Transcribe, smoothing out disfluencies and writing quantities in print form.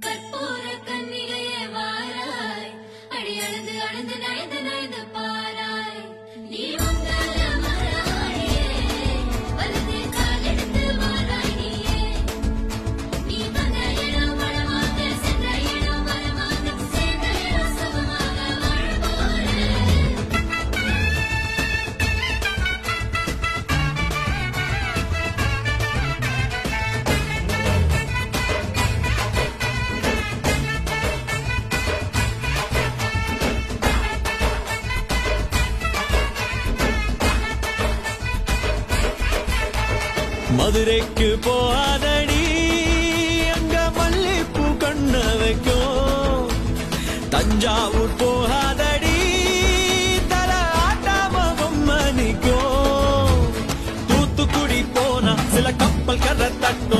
கற்பூர கன்னிகையே வாராய், அடி அழுது அழுது நயந்து நயந்து பாராய். நீ மங்கள மராணியே, வலது கால் எடுத்து வாராய் நீயே. நீ வந்த இடம் வளமாக, சென்ற இடம் வரமாக, சேர்ந்த இடம் சுகமாக வாழ போறேன். மதுரைக்கு போகாதடி, அங்க மல்லிப்பூ கண்ண வைக்கும். தஞ்சாவூர் போகாதடி, தல ஆட்டாம பொம்மனிக்கும். தூத்துக்குடி போனா சில கப்பல் கரை தட்டும்.